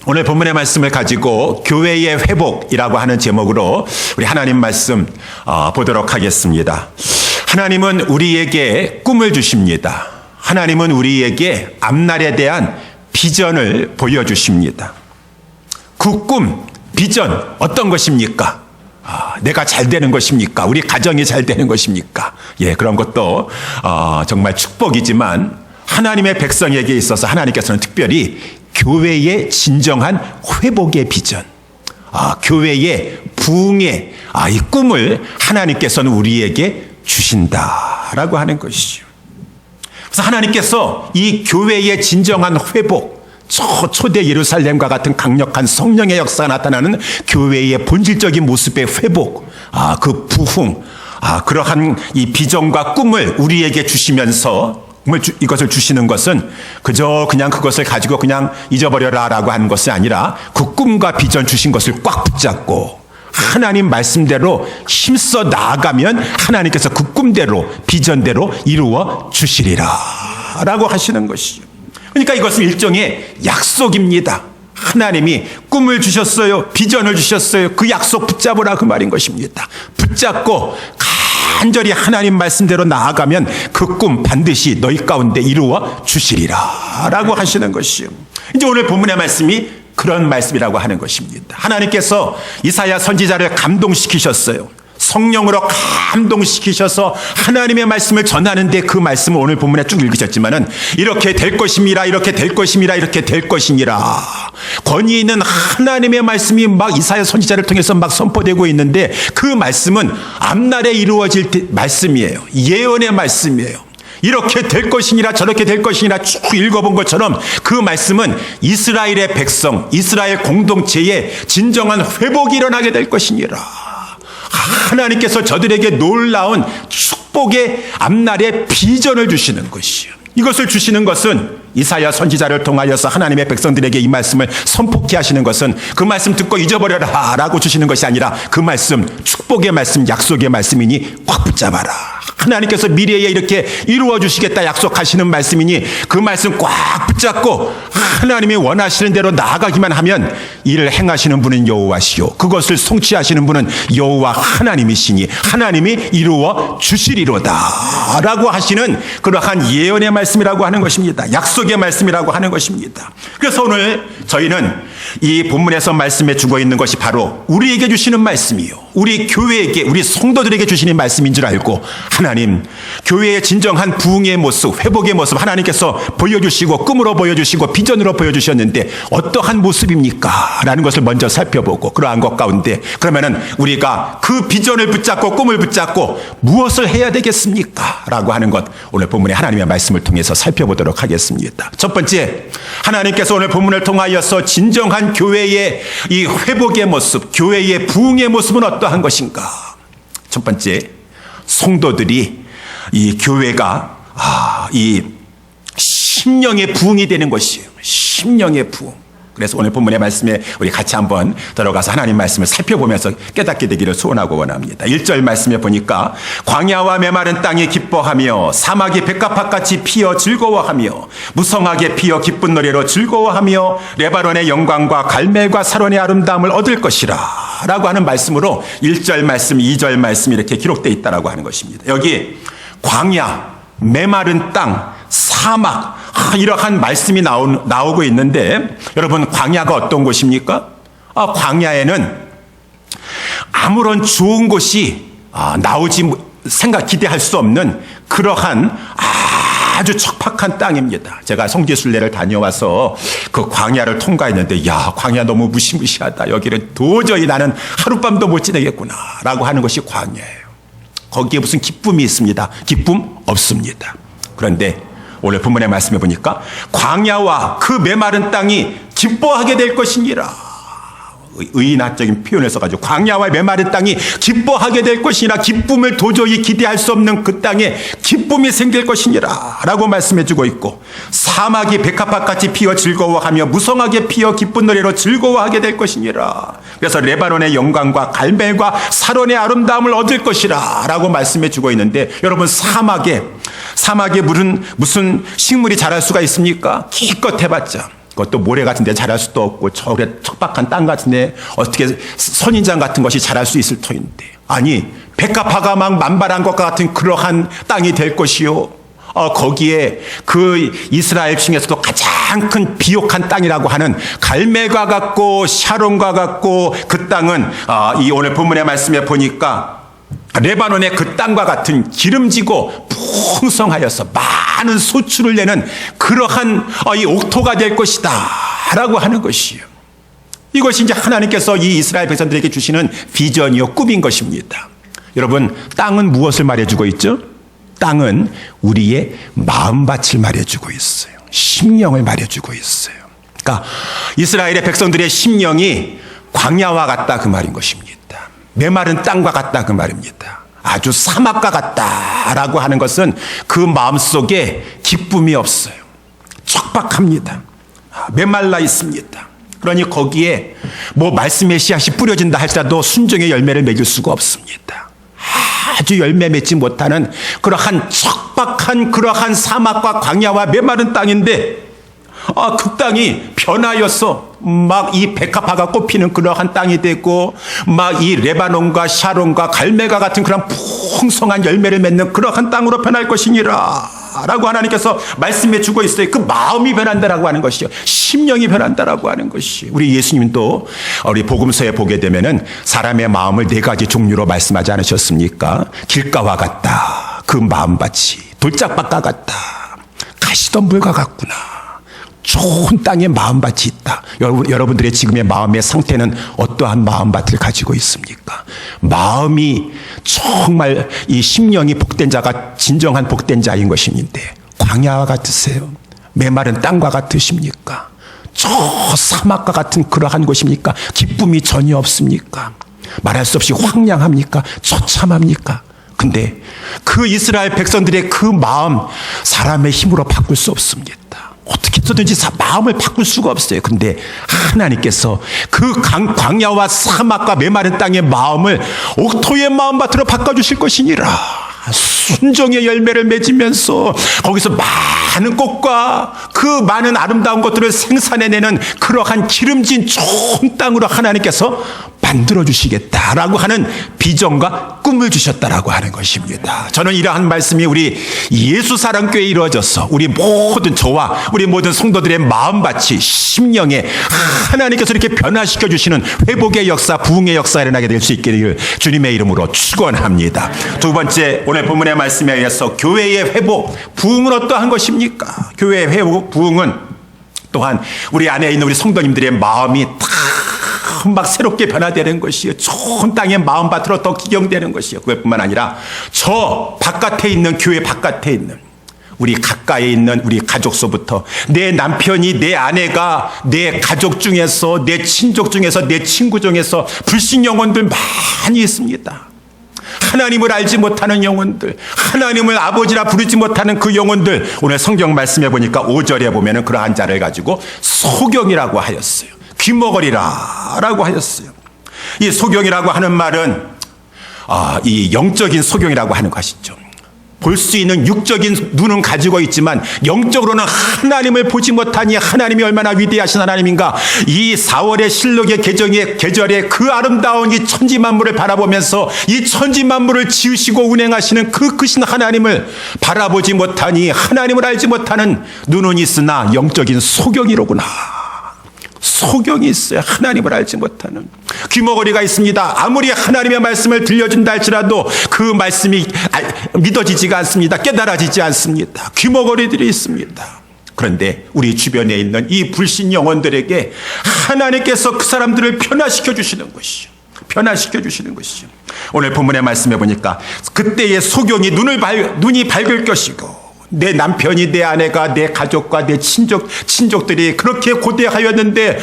오늘 본문의 말씀을 가지고 교회의 회복이라고 하는 제목으로 우리 하나님 말씀 보도록 하겠습니다. 하나님은 우리에게 꿈을 주십니다. 하나님은 우리에게 앞날에 대한 비전을 보여주십니다. 그 꿈, 비전 어떤 것입니까? 내가 잘 되는 것입니까? 우리 가정이 잘 되는 것입니까? 그런 것도 정말 축복이지만 하나님의 백성에게 있어서 하나님께서는 특별히 교회의 진정한 회복의 비전, 교회의 부흥의 이 꿈을 하나님께서는 우리에게 주신다라고 하는 것이죠. 그래서 하나님께서 이 교회의 진정한 회복, 초대 예루살렘과 같은 강력한 성령의 역사가 나타나는 교회의 본질적인 모습의 회복, 그 부흥, 그러한 이 비전과 꿈을 우리에게 주시면서 이것을 주시는 것은 그냥 그것을 가지고 그냥 잊어버려라라고 하는 것이 아니라 그 꿈과 비전 주신 것을 꽉 붙잡고 하나님 말씀대로 힘써 나아가면 하나님께서 그 꿈대로 비전대로 이루어 주시리라 라고 하시는 것이죠. 그러니까 이것은 일종의 약속입니다. 하나님이 꿈을 주셨어요. 비전을 주셨어요. 그 약속 붙잡으라 그 말인 것입니다. 붙잡고 간절히 하나님 말씀대로 나아가면 그 꿈 반드시 너희 가운데 이루어 주시리라 라고 하시는 것이요. 이제 오늘 본문의 말씀이 그런 말씀이라고 하는 것입니다. 하나님께서 이사야 선지자를 감동시키셨어요. 성령으로 감동시키셔서 하나님의 말씀을 전하는데 그 말씀을 오늘 본문에 쭉 읽으셨지만은 이렇게 될 것임이라, 이렇게 될 것임이라, 이렇게 될 것이니라. 권위 있는 하나님의 말씀이 막 이사야 선지자를 통해서 막 선포되고 있는데 그 말씀은 앞날에 이루어질 말씀이에요. 예언의 말씀이에요. 이렇게 될 것이니라 저렇게 될 것이니라 쭉 읽어본 것처럼 그 말씀은 이스라엘의 백성, 이스라엘 공동체의 진정한 회복이 일어나게 될 것이니라. 하나님께서 저들에게 놀라운 축복의 앞날의 비전을 주시는 것이요. 이것을 주시는 것은 이사야 선지자를 통하여서 하나님의 백성들에게 이 말씀을 선포케 하시는 것은 그 말씀 듣고 잊어버려라 라고 주시는 것이 아니라 그 말씀, 축복의 말씀, 약속의 말씀이니 꽉 붙잡아라. 하나님께서 미래에 이렇게 이루어 주시겠다 약속하시는 말씀이니 그 말씀 꽉 붙잡고 하나님이 원하시는 대로 나아가기만 하면 이를 행하시는 분은 여호와시요 그것을 성취하시는 분은 여호와 하나님이시니 하나님이 이루어 주시리로다 라고 하시는 그러한 예언의 말씀이라고 하는 것입니다. 약속의 말씀이라고 하는 것입니다. 그래서 오늘 저희는 이 본문에서 말씀해 주고 있는 것이 바로 우리에게 주시는 말씀이요, 우리 교회에게, 우리 성도들에게 주시는 말씀인 줄 알고 하나님, 교회의 진정한 부흥의 모습, 회복의 모습 하나님께서 보여주시고 꿈으로 보여주시고 비전으로 보여주셨는데 어떠한 모습입니까? 라는 것을 먼저 살펴보고 그러한 것 가운데 그러면은 우리가 그 비전을 붙잡고 꿈을 붙잡고 무엇을 해야 되겠습니까? 라고 하는 것 오늘 본문의 하나님의 말씀을 통해서 살펴보도록 하겠습니다. 첫 번째, 하나님께서 오늘 본문을 통하여서 진정한 교회의 이 회복의 모습, 교회의 부흥의 모습은 어떠한 것인가? 첫 번째, 성도들이 이 교회가 이 심령의 부흥이 되는 것이에요. 심령의 부흥. 그래서 오늘 본문의 말씀에 우리 같이 한번 들어가서 하나님 말씀을 살펴보면서 깨닫게 되기를 소원하고 원합니다. 1절 말씀에 보니까 광야와 메마른 땅이 기뻐하며 사막이 백합화같이 피어 즐거워하며 무성하게 피어 기쁜 노래로 즐거워하며 레바논의 영광과 갈멜과 사론의 아름다움을 얻을 것이라 라고 하는 말씀으로 1절 말씀, 2절 말씀이 이렇게 기록되어 있다라고 하는 것입니다. 여기 광야, 메마른 땅, 사막 이러한 말씀이 나오고 있는데 여러분 광야가 어떤 곳입니까? 광야에는 아무런 좋은 곳이 기대할 수 없는 그러한 아주 척박한 땅입니다. 제가 성지순례를 다녀와서 그 광야를 통과했는데 광야 너무 무시무시하다. 여기는 도저히 나는 하룻밤도 못 지내겠구나 라고 하는 것이 광야예요. 거기에 무슨 기쁨이 있습니다. 기쁨 없습니다. 그런데 오늘 본문의 말씀해 보니까 광야와 그 메마른 땅이 기뻐하게 될 것이니라. 의인학적인 표현을 써가지고 광야와 메마른 땅이 기뻐하게 될 것이니라. 기쁨을 도저히 기대할 수 없는 그 땅에 기쁨이 생길 것이니라 라고 말씀해 주고 있고, 사막이 백합화같이 피어 즐거워하며 무성하게 피어 기쁜 노래로 즐거워하게 될 것이니라. 그래서 레바논의 영광과 갈멜과 사론의 아름다움을 얻을 것이라 라고 말씀해 주고 있는데, 여러분 사막에 물은 무슨 식물이 자랄 수가 있습니까? 기껏 해봤자 그것도 모래 같은 데 자랄 수도 없고 저래 척박한 땅 같은 데 어떻게 선인장 같은 것이 자랄 수 있을 터인데, 아니 백합화가 막 만발한 것과 같은 그러한 땅이 될 것이요, 거기에 그 이스라엘 중에서도 가장 큰 비옥한 땅이라고 하는 갈멜과 같고 샤론과 같고, 그 땅은 이 오늘 본문의 말씀에 보니까 레바논의 그 땅과 같은 기름지고 풍성하여서 많은 소출을 내는 그러한 이 옥토가 될 것이다 라고 하는 것이요. 이것이 이제 하나님께서 이 이스라엘 백성들에게 주시는 비전이요, 꿈인 것입니다. 여러분, 땅은 무엇을 말해주고 있죠? 땅은 우리의 마음밭을 말해주고 있어요. 심령을 말해주고 있어요. 그러니까 이스라엘의 백성들의 심령이 광야와 같다 그 말인 것입니다. 메마른 땅과 같다 그 말입니다. 아주 사막과 같다라고 하는 것은 그 마음속에 기쁨이 없어요. 척박합니다. 메말라 있습니다. 그러니 거기에 뭐 말씀의 씨앗이 뿌려진다 할지라도 순종의 열매를 맺을 수가 없습니다. 아주 열매 맺지 못하는 그러한 척박한 그러한 사막과 광야와 메마른 땅인데, 그 땅이 변하여서 막 이 백합화가 꽃피는 그러한 땅이 되고, 막 이 레바논과 샤론과 갈멜과 같은 그런 풍성한 열매를 맺는 그러한 땅으로 변할 것이니라 라고 하나님께서 말씀해 주고 있어요. 그 마음이 변한다라고 하는 것이요, 심령이 변한다라고 하는 것이. 우리 예수님도 우리 복음서에 보게 되면은 사람의 마음을 네 가지 종류로 말씀하지 않으셨습니까? 길가와 같다, 그 마음밭이 돌짝밭과 같다, 가시덤불과 같구나, 좋은 땅에 마음밭이 있다. 여러분들의 지금의 마음의 상태는 어떠한 마음밭을 가지고 있습니까? 마음이 정말 이 심령이 복된 자가 진정한 복된 자인 것인데, 광야와 같으세요? 메마른 땅과 같으십니까? 저 사막과 같은 그러한 곳입니까? 기쁨이 전혀 없습니까? 말할 수 없이 황량합니까? 처참합니까? 근데 그 이스라엘 백성들의 그 마음, 사람의 힘으로 바꿀 수 없습니다. 어떻게 해서든지 마음을 바꿀 수가 없어요. 근데 하나님께서 그 광야와 사막과 메마른 땅의 마음을 옥토의 마음밭으로 바꿔주실 것이니라. 순종의 열매를 맺으면서 거기서 많은 꽃과 그 많은 아름다운 것들을 생산해내는 그러한 기름진 좋은 땅으로 하나님께서 만들어주시겠다라고 하는 비전과 꿈을 주셨다라고 하는 것입니다. 저는 이러한 말씀이 우리 예수사랑교회에 이루어져서 우리 모든 저와 우리 모든 성도들의 마음밭이 심령에 하나님께서 이렇게 변화시켜 주시는 회복의 역사, 부흥의 역사가 일어나게 될 수 있기를 주님의 이름으로 축원합니다. 두 번째, 오늘 본문의 말씀에 의해서 교회의 회복, 부흥은 어떠한 것입니까? 교회의 회복, 부흥은 또한 우리 안에 있는 우리 성도님들의 마음이 막 새롭게 변화되는 것이요, 좋은 땅의 마음밭으로 더 기경되는 것이요. 그것뿐만 아니라 저 바깥에 있는, 교회 바깥에 있는 우리 가까이 있는 우리 가족서부터 내 남편이, 내 아내가, 내 가족 중에서, 내 친족 중에서, 내 친구 중에서 불신 영혼들 많이 있습니다. 하나님을 알지 못하는 영혼들, 하나님을 아버지라 부르지 못하는 그 영혼들, 오늘 성경 말씀해 보니까 5절에 보면은 그러한 자를 가지고 소경이라고 하였어요. 귀머거리라 라고 하였어요. 이 소경이라고 하는 말은 이 영적인 소경이라고 하는 것이죠. 볼 수 있는 육적인 눈은 가지고 있지만 영적으로는 하나님을 보지 못하니 하나님이 얼마나 위대하신 하나님인가. 이 4월의 실록의 계절에 그 아름다운 이 천지 만물을 바라보면서 이 천지 만물을 지으시고 운행하시는 그 크신 하나님을 바라보지 못하니 하나님을 알지 못하는 눈은 있으나 영적인 소경이로구나. 소경이 있어요. 하나님을 알지 못하는 귀머거리가 있습니다. 아무리 하나님의 말씀을 들려준다 할지라도 그 말씀이 믿어지지가 않습니다. 깨달아지지 않습니다. 귀머거리들이 있습니다. 그런데 우리 주변에 있는 이 불신 영혼들에게 하나님께서 그 사람들을 변화시켜 주시는 것이죠. 변화시켜 주시는 것이죠. 오늘 본문의 말씀해 보니까 그때의 소경이 눈이 밝을 것이고, 내 남편이, 내 아내가, 내 가족과 내 친족들이 그렇게 고대하였는데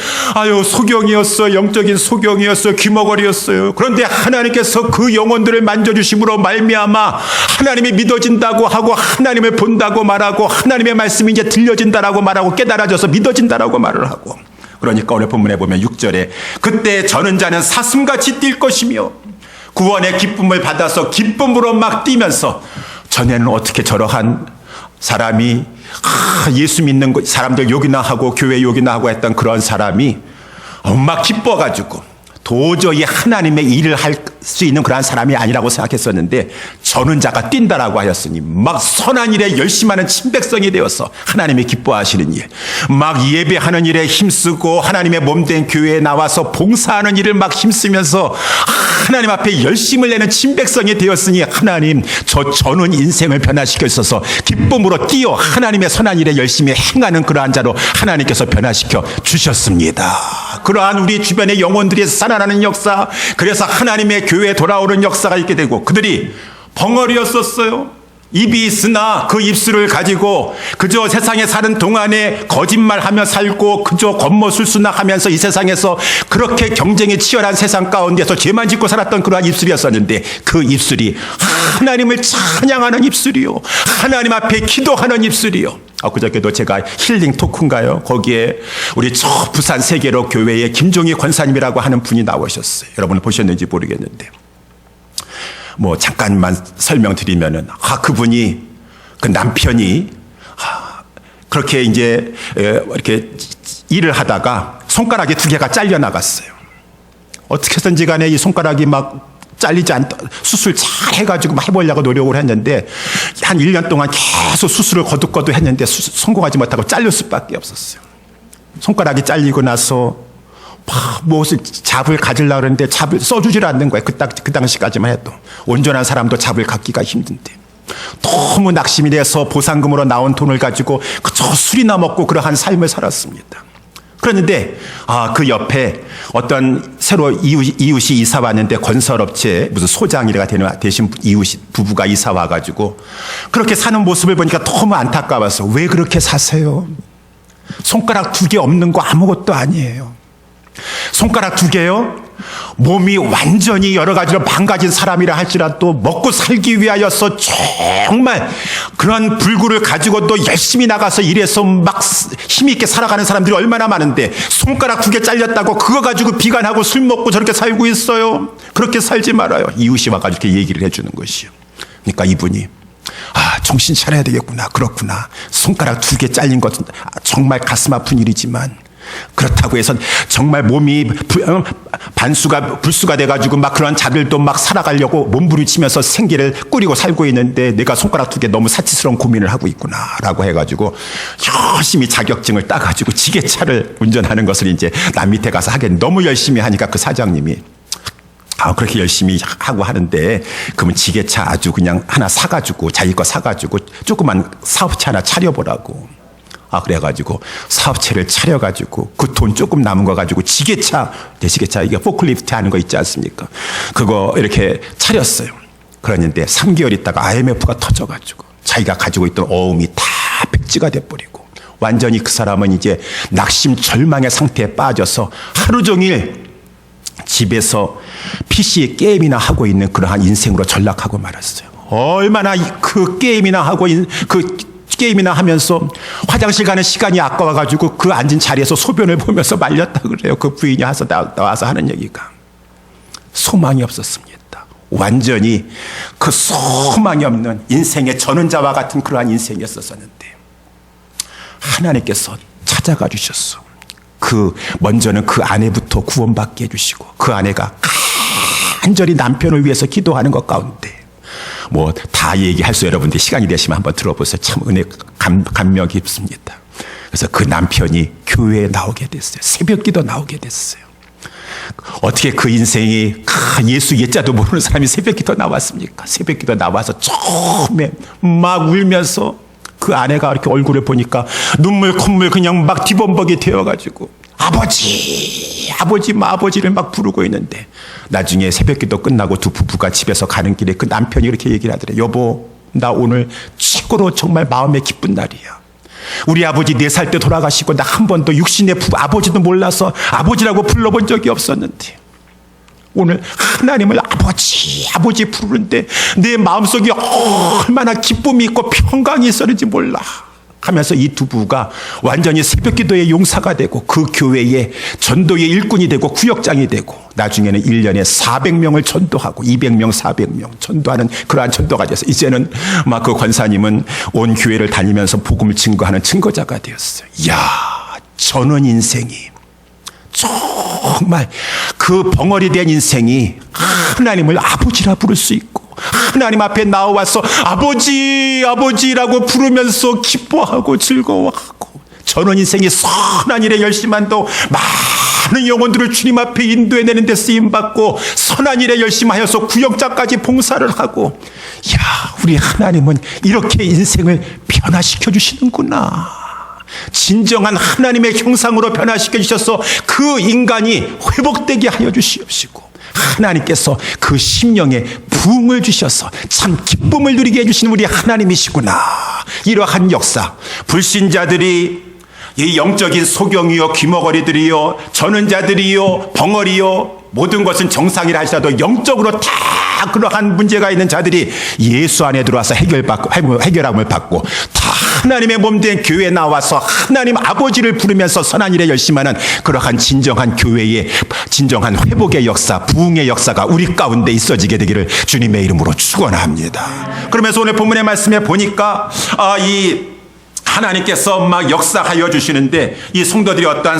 소경이었어, 영적인 소경이었어, 귀머거리였어요. 그런데 하나님께서 그 영혼들을 만져주심으로 말미암아 하나님이 믿어진다고 하고, 하나님을 본다고 말하고, 하나님의 말씀이 이제 들려진다라고 말하고, 깨달아져서 믿어진다라고 말을 하고. 그러니까 오늘 본문에 보면 6절에 그때 저는 자는 사슴같이 뛸 것이며 구원의 기쁨을 받아서 기쁨으로 막 뛰면서, 전에는 어떻게 저러한 사람이 예수 믿는 사람들 욕이나 하고 교회 욕이나 하고 했던 그런 사람이 막 기뻐가지고 도저히 하나님의 일을 할 수 있는 그러한 사람이 아니라고 생각했었는데 저는 자가 뛴다라고 하였으니 막 선한 일에 열심하는 친백성이 되어서 하나님이 기뻐하시는 일, 막 예배하는 일에 힘쓰고 하나님의 몸된 교회에 나와서 봉사하는 일을 막 힘쓰면서 하나님 앞에 열심을 내는 친백성이 되었으니 하나님 저는 인생을 변화시켜 있어서 기쁨으로 뛰어 하나님의 선한 일에 열심히 행하는 그러한 자로 하나님께서 변화시켜 주셨습니다. 그러한 우리 주변의 영혼들이 살아나는 역사, 그래서 하나님의 교회에 돌아오는 역사가 있게 되고, 그들이 벙어리였었어요. 입이 있으나 그 입술을 가지고 그저 세상에 사는 동안에 거짓말하며 살고 그저 겉모술수나하면서 이 세상에서 그렇게 경쟁이 치열한 세상 가운데서 죄만 짓고 살았던 그러한 입술이었었는데, 그 입술이 하나님을 찬양하는 입술이요, 하나님 앞에 기도하는 입술이요. 그저께도 제가 힐링 토크인가요? 거기에 우리 저 부산 세계로 교회의 김종희 권사님이라고 하는 분이 나오셨어요. 여러분 보셨는지 모르겠는데, 뭐 잠깐만 설명드리면은 그분이 그 남편이 그렇게 이제 이렇게 일을 하다가 손가락이 2개가 잘려 나갔어요. 어떻게든지 간에 이 손가락이 막 잘리지 않다 수술 잘 해가지고 막 해보려고 노력을 했는데 한 1년 동안 계속 수술을 거듭거듭 했는데 성공하지 못하고 잘릴 수밖에 없었어요. 손가락이 잘리고 나서 무엇을 잡을 가지려고 그러는데 잡을 써주질 않는 거예요. 그 당시까지만 해도 온전한 사람도 잡을 갖기가 힘든데 너무 낙심이 돼서 보상금으로 나온 돈을 가지고 그저 술이나 먹고 그러한 삶을 살았습니다. 그런데 그 옆에 어떤 새로 이웃이 이사 왔는데 건설업체 무슨 소장이가 되신 이웃 부부가 이사 와가지고 그렇게 사는 모습을 보니까 너무 안타까워서, 왜 그렇게 사세요? 손가락 2개 없는 거 아무것도 아니에요. 손가락 2개요? 몸이 완전히 여러 가지로 망가진 사람이라 할지라도 먹고 살기 위하여서 정말 그런 불구를 가지고도 열심히 나가서 일해서 막 힘있게 살아가는 사람들이 얼마나 많은데 손가락 2개 잘렸다고 그거 가지고 비관하고 술 먹고 저렇게 살고 있어요. 그렇게 살지 말아요. 이웃이 와가지고 이렇게 얘기를 해주는 것이요. 그러니까 이분이 정신 차려야 되겠구나. 그렇구나. 손가락 2개 잘린 것은 정말 가슴 아픈 일이지만 그렇다고 해서 정말 몸이 불수가 돼가지고 막 그런 자들도 막 살아가려고 몸부림치면서 생계를 꾸리고 살고 있는데 내가 손가락 2개 너무 사치스러운 고민을 하고 있구나 라고 해가지고 열심히 자격증을 따가지고 지게차를 운전하는 것을 이제 남 밑에 가서 하겠는데 너무 열심히 하니까 그 사장님이 그렇게 열심히 하고 하는데 그러면 지게차 아주 그냥 하나 사가지고 자기 거 사가지고 조그만 사업체 하나 차려보라고. 그래가지고 사업체를 차려가지고 그 돈 조금 남은 거 가지고 지게차 이게 포클리프트 하는 거 있지 않습니까? 그거 이렇게 차렸어요. 그랬는데 3개월 있다가 IMF가 터져가지고 자기가 가지고 있던 어음이 다 백지가 돼버리고 완전히 그 사람은 이제 낙심 절망의 상태에 빠져서 하루 종일 집에서 PC 게임이나 하고 있는 그러한 인생으로 전락하고 말았어요. 얼마나 그 게임이나 하고 게임이나 하면서 화장실 가는 시간이 아까워가지고 그 앉은 자리에서 소변을 보면서 말렸다 그래요. 그 부인이 나와서 하는 얘기가. 소망이 없었습니다. 완전히 그 소망이 없는 인생의 전원자와 같은 그러한 인생이었었는데 하나님께서 찾아가 주셨어. 먼저는 그 아내부터 구원받게 해주시고 그 아내가 간절히 남편을 위해서 기도하는 것 가운데 뭐 다 얘기할 수 여러분들 시간이 되시면 한번 들어보세요. 참 은혜 감명 깊습니다. 그래서 그 남편이 교회에 나오게 됐어요. 새벽기도 나오게 됐어요. 어떻게 그 인생이 예수 예자도 모르는 사람이 새벽기도 나왔습니까? 새벽기도 나와서 처음에 막 울면서 그 아내가 이렇게 얼굴을 보니까 눈물 콧물 그냥 막 뒤범벅이 되어가지고 아버지를 막 부르고 있는데 나중에 새벽기도 끝나고 두 부부가 집에서 가는 길에 그 남편이 이렇게 얘기를 하더래요. 여보, 나 오늘 최고로 정말 마음에 기쁜 날이야. 우리 아버지 4살 때 돌아가시고 나 한 번도 육신의 아버지도 몰라서 아버지라고 불러본 적이 없었는데 오늘 하나님을 아버지 부르는데 내 마음속에 얼마나 기쁨이 있고 평강이 있었는지 몰라. 하면서 이 두 부가 완전히 새벽기도의 용사가 되고 그 교회의 전도의 일꾼이 되고 구역장이 되고 나중에는 1년에 400명을 전도하고 200명, 400명 전도하는 그러한 전도가 돼서 이제는 막 그 권사님은 온 교회를 다니면서 복음을 증거하는 증거자가 되었어요. 이야, 저는 인생이 정말 그 벙어리 된 인생이 하나님을 아버지라 부를 수 있고 하나님 앞에 나와서 아버지 아버지라고 부르면서 기뻐하고 즐거워하고 저는 인생이 선한 일에 열심한도 많은 영혼들을 주님 앞에 인도해내는 데 쓰임받고 선한 일에 열심하여서 구역자까지 봉사를 하고 야, 우리 하나님은 이렇게 인생을 변화시켜 주시는구나. 진정한 하나님의 형상으로 변화시켜 주셔서 그 인간이 회복되게 하여 주시옵시고 하나님께서 그 심령에 부흥을 주셔서 참 기쁨을 누리게 해주시는 우리 하나님이시구나. 이러한 역사, 불신자들이 이 영적인 소경이요 귀머거리들이요 저는 자들이요 벙어리요 모든 것은 정상이라 하시라도 영적으로 다 그러한 문제가 있는 자들이 예수 안에 들어와서 해결함을 받고 다 하나님의 몸된 교회에 나와서 하나님 아버지를 부르면서 선한 일에 열심하는 그러한 진정한 교회의 진정한 회복의 역사, 부흥의 역사가 우리 가운데 있어지게 되기를 주님의 이름으로 축원합니다. 그러면서 오늘 본문의 말씀에 보니까 하나님께서 막 역사하여 주시는데 이 성도들이 어떠한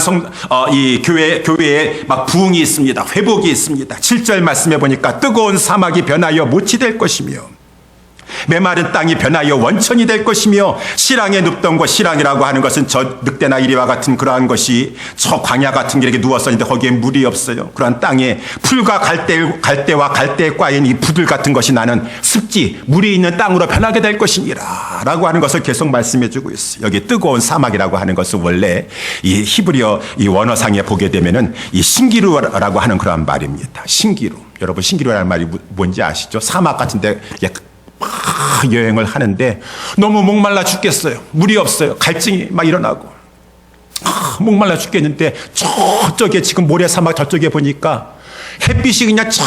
이 교회에 막 부흥이 있습니다. 회복이 있습니다. 7절 말씀해 보니까 뜨거운 사막이 변하여 못이 될 것이며 메마른 땅이 변하여 원천이 될 것이며 실황에 눕던 곳, 실황이라고 하는 것은 저 늑대나 이리와 같은 그러한 것이 저 광야 같은 게 이렇게 누웠었는데 거기에 물이 없어요. 그러한 땅에 풀과 갈대와 갈대에 꽈인 이 부들 같은 것이 나는 습지, 물이 있는 땅으로 변하게 될 것이니라 라고 하는 것을 계속 말씀해 주고 있어요. 여기 뜨거운 사막이라고 하는 것은 원래 이 히브리어 이 원어상에 보게 되면은 이 신기루라고 하는 그러한 말입니다. 신기루. 여러분 신기루라는 말이 뭔지 아시죠? 사막 같은데 여행을 하는데 너무 목말라 죽겠어요. 물이 없어요. 갈증이 막 일어나고 목말라 죽겠는데 저쪽에 지금 모래사막 저쪽에 보니까 햇빛이 그냥 쫙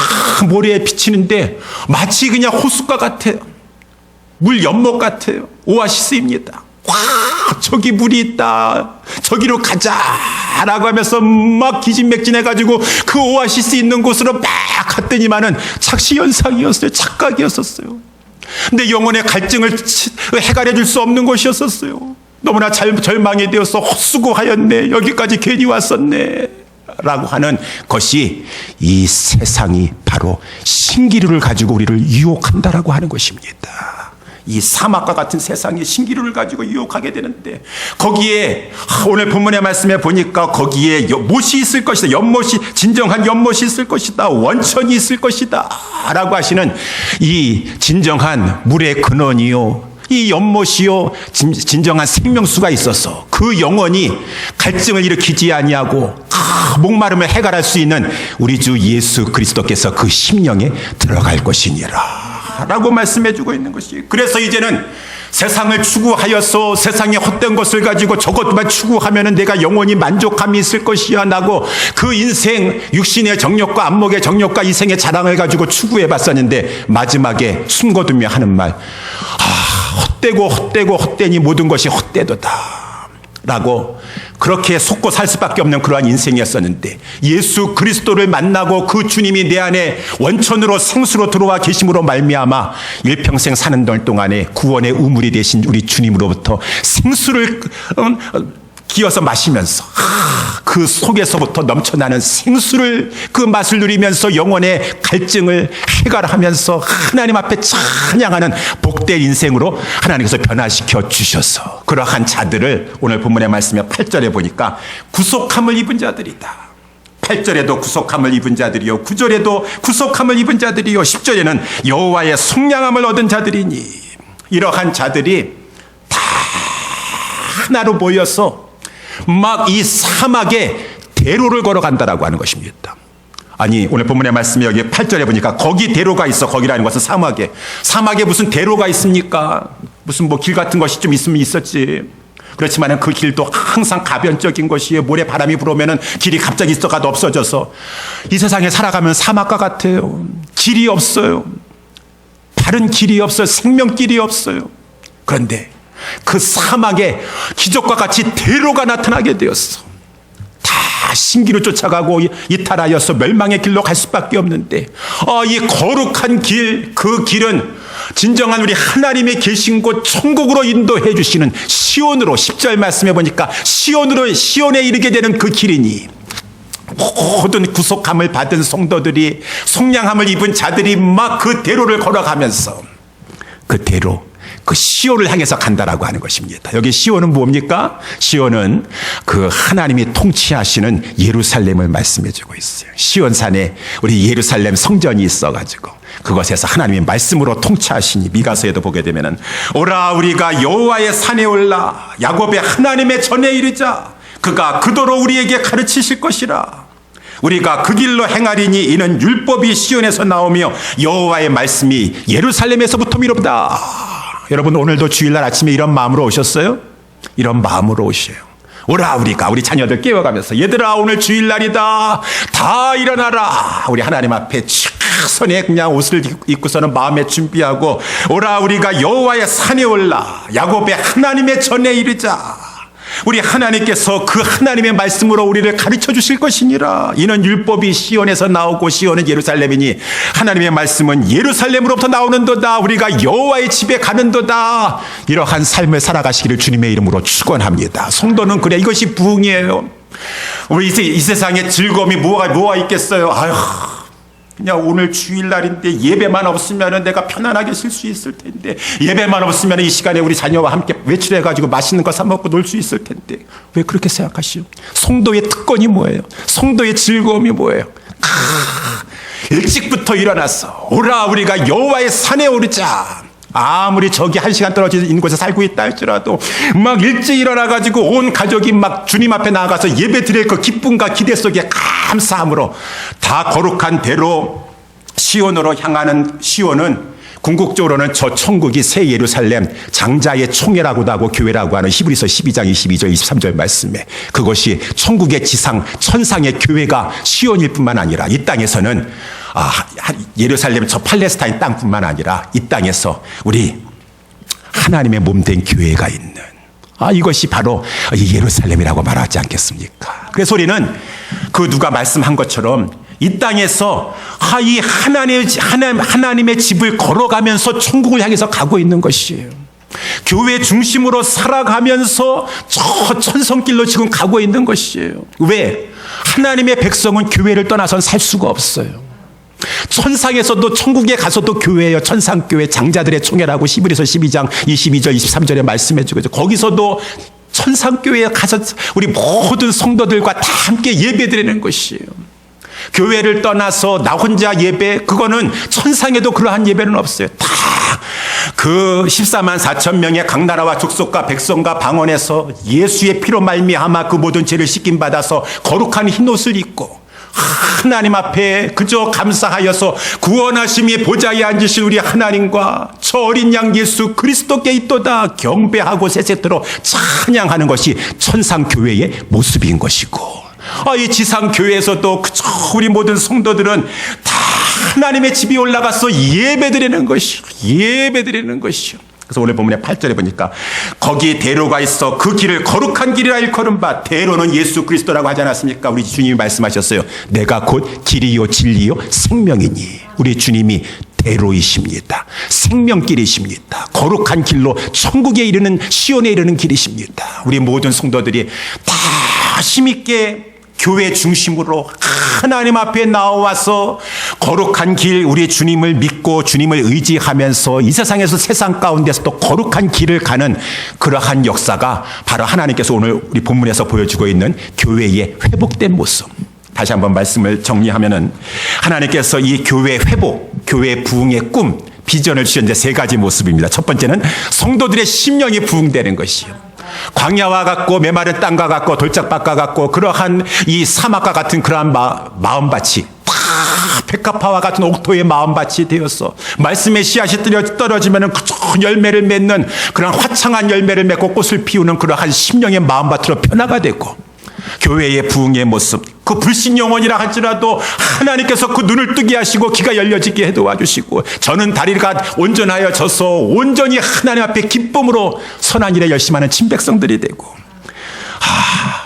모래에 비치는데 마치 그냥 호숫가 같아요. 물 연못 같아요. 오아시스입니다. 와, 저기 물이 있다. 저기로 가자라고 하면서 막 기진맥진해가지고 그 오아시스 있는 곳으로 막 갔더니만은 착시현상이었어요. 착각이었었어요. 근데 영혼의 갈증을 해결해 줄 수 없는 것이었었어요. 너무나 절망이 되어서 헛수고하였네. 여기까지 괜히 왔었네. 라고 하는 것이 이 세상이 바로 신기루를 가지고 우리를 유혹한다라고 하는 것입니다. 이 사막과 같은 세상이 신기루를 가지고 유혹하게 되는데 거기에 오늘 본문의 말씀에 보니까 거기에 못이 있을 것이다. 연못이 진정한 연못이 있을 것이다. 원천이 있을 것이다. 라고 하시는 이 진정한 물의 근원이요. 이 연못이요. 진정한 생명수가 있어서 그 영혼이 갈증을 일으키지 아니하고 목마름을 해결할 수 있는 우리 주 예수 그리스도께서 그 심령에 들어갈 것이니라. 라고 말씀해 주고 있는 것이. 그래서 이제는 세상을 추구하여서 세상의 헛된 것을 가지고 저것만 추구하면 내가 영원히 만족함이 있을 것이야 나고 그 인생 육신의 정욕과 안목의 정욕과 이생의 자랑을 가지고 추구해 봤었는데 마지막에 숨거두며 하는 말, 헛되고 헛되니 모든 것이 헛되도다 라고 그렇게 속고 살 수밖에 없는 그러한 인생이었었는데 예수 그리스도를 만나고 그 주님이 내 안에 원천으로 생수로 들어와 계심으로 말미암아 일평생 사는 동안에 구원의 우물이 되신 우리 주님으로부터 생수를 기어서 마시면서 그 속에서부터 넘쳐나는 생수를 그 맛을 누리면서 영혼의 갈증을 해결하면서 하나님 앞에 찬양하는 복된 인생으로 하나님께서 변화시켜 주셔서 그러한 자들을 오늘 본문의 말씀에 8절에 보니까 구속함을 입은 자들이다. 8절에도 구속함을 입은 자들이요 9절에도 구속함을 입은 자들이요 10절에는 여호와의 속량함을 얻은 자들이니 이러한 자들이 다 하나로 모여서 막 이 사막에 대로를 걸어간다라고 하는 것입니다. 아니 오늘 본문의 말씀이 여기 8절에 보니까 거기 대로가 있어. 거기라는 것은 사막에 무슨 대로가 있습니까? 무슨 뭐 길 같은 것이 좀 있으면 있었지. 그렇지만 그 길도 항상 가변적인 것이에요. 모래 바람이 불어오면 길이 갑자기 있어가도 없어져서 이 세상에 살아가면 사막과 같아요. 길이 없어요. 바른 길이 없어요. 생명길이 없어요. 그런데 그 사막에 기적과 같이 대로가 나타나게 되었어. 다 신기루 쫓아가고 이탈하여서 멸망의 길로 갈 수밖에 없는데, 이 거룩한 길, 그 길은 진정한 우리 하나님의 계신 곳 천국으로 인도해 주시는 시온으로, 10절 말씀해 보니까 시온에 이르게 되는 그 길이니, 모든 구속함을 받은 성도들이, 속량함을 입은 자들이 막 그 대로를 걸어가면서 그 대로, 그 시온을 향해서 간다라고 하는 것입니다. 여기 시온은 뭡니까? 시온은 그 하나님이 통치하시는 예루살렘을 말씀해 주고 있어요. 시온산에 우리 예루살렘 성전이 있어가지고 그것에서 하나님이 말씀으로 통치하시니, 미가서에도 보게 되면은 오라 우리가 여호와의 산에 올라 야곱의 하나님의 전에 이르자 그가 그도로 우리에게 가르치실 것이라. 우리가 그 길로 행하리니 이는 율법이 시온에서 나오며 여호와의 말씀이 예루살렘에서부터 이롭다. 여러분, 오늘도 주일날 아침에 이런 마음으로 오셨어요? 이런 마음으로 오셔요. 오라 우리 자녀들 깨워가면서, 얘들아 오늘 주일날이다, 다 일어나라. 우리 하나님 앞에 선에 그냥 옷을 입고서는 마음에 준비하고, 오라 우리가 여호와의 산에 올라 야곱의 하나님의 전에 이르자. 우리 하나님께서 그 하나님의 말씀으로 우리를 가르쳐 주실 것이니라. 이는 율법이 시온에서 나오고 시온은 예루살렘이니 하나님의 말씀은 예루살렘으로부터 나오는도다. 우리가 여호와의 집에 가는도다. 이러한 삶을 살아가시기를 주님의 이름으로 축원합니다. 성도는 그래, 이것이 부흥이에요. 우리 이 세상에 즐거움이 뭐가 있겠어요? 아휴, 그냥 오늘 주일날인데 예배만 없으면 내가 편안하게 쉴 수 있을 텐데, 예배만 없으면 이 시간에 우리 자녀와 함께 외출해가지고 맛있는 거 사 먹고 놀 수 있을 텐데, 왜 그렇게 생각하시오? 성도의 특권이 뭐예요? 성도의 즐거움이 뭐예요? 일찍부터 일어나서 오라 우리가 여호와의 산에 오르자. 아무리 저기 1시간 떨어져 있는 곳에 살고 있다 할지라도 막 일찍 일어나가지고 온 가족이 막 주님 앞에 나아가서 예배 드릴 그 기쁨과 기대 속에 감사함으로 다 거룩한 대로 시온으로 향하는, 시온은 궁극적으로는 저 천국이 새 예루살렘, 장자의 총회라고도 하고 교회라고 하는 히브리서 12장 22절 23절 말씀에, 그것이 천국의 지상 천상의 교회가 시온일 뿐만 아니라 이 땅에서는 예루살렘 저 팔레스타인 땅뿐만 아니라 이 땅에서 우리 하나님의 몸된 교회가 있는, 이것이 바로 예루살렘이라고 말하지 않겠습니까? 그래서 우리는 그 누가 말씀한 것처럼 이 땅에서 이 하나님의 집을 걸어가면서 천국을 향해서 가고 있는 것이에요. 교회 중심으로 살아가면서 저 천성길로 지금 가고 있는 것이에요. 왜? 하나님의 백성은 교회를 떠나선 살 수가 없어요. 천상에서도 천국에 가서도 교회예요. 천상교회, 장자들의 총회라고 히브리서 12장 22절 23절에 말씀해 주고, 거기서도 천상교회에 가서 우리 모든 성도들과 다 함께 예배드리는 것이에요. 교회를 떠나서 나 혼자 예배, 그거는 천상에도 그러한 예배는 없어요. 다 그 14만 4천 명의 각 나라와 족속과 백성과 방언에서 예수의 피로 말미암아 그 모든 죄를 씻김 받아서 거룩한 흰옷을 입고 하나님 앞에 그저 감사하여서 구원하심이 보좌에 앉으신 우리 하나님과 저 어린 양 예수 그리스도께 있도다 경배하고 세세토록 찬양하는 것이 천상교회의 모습인 것이고, 이 지상교회에서도 그저 우리 모든 성도들은 다 하나님의 집에 올라가서 예배드리는 것이요. 그래서 오늘 본문의 8절에 보니까 거기 대로가 있어 그 길을 거룩한 길이라 일컬은 바, 대로는 예수 그리스도라고 하지 않았습니까? 우리 주님이 말씀하셨어요. 내가 곧 길이요 진리요 생명이니. 우리 주님이 대로이십니다. 생명길이십니다. 거룩한 길로 천국에 이르는, 시온에 이르는 길이십니다. 우리 모든 성도들이 다 힘있게 교회 중심으로 하나님 앞에 나와서 거룩한 길, 우리 주님을 믿고 주님을 의지하면서 이 세상에서 세상 가운데서도 거룩한 길을 가는 그러한 역사가 바로 하나님께서 오늘 우리 본문에서 보여주고 있는 교회의 회복된 모습. 다시 한번 말씀을 정리하면은, 하나님께서 이 교회 회복, 교회 부흥의 꿈, 비전을 주신 세 가지 모습입니다. 첫 번째는 성도들의 심령이 부흥되는 것이요. 광야와 같고 메마른 땅과 같고 돌짝밭과 같고 그러한 이 사막과 같은 그러한 마음밭이 다 백합화와 같은 옥토의 마음밭이 되어서 말씀의 씨앗이 떨어지면 그저 열매를 맺는 그런 화창한 열매를 맺고 꽃을 피우는 그러한 심령의 마음밭으로 변화가 되고, 교회의 부흥의 모습, 그 불신 영혼이라 할지라도 하나님께서 그 눈을 뜨게 하시고 귀가 열려지게 해 도와주시고 저는 다리가 온전하여져서 온전히 하나님 앞에 기쁨으로 선한 일에 열심하는 친백성들이 되고,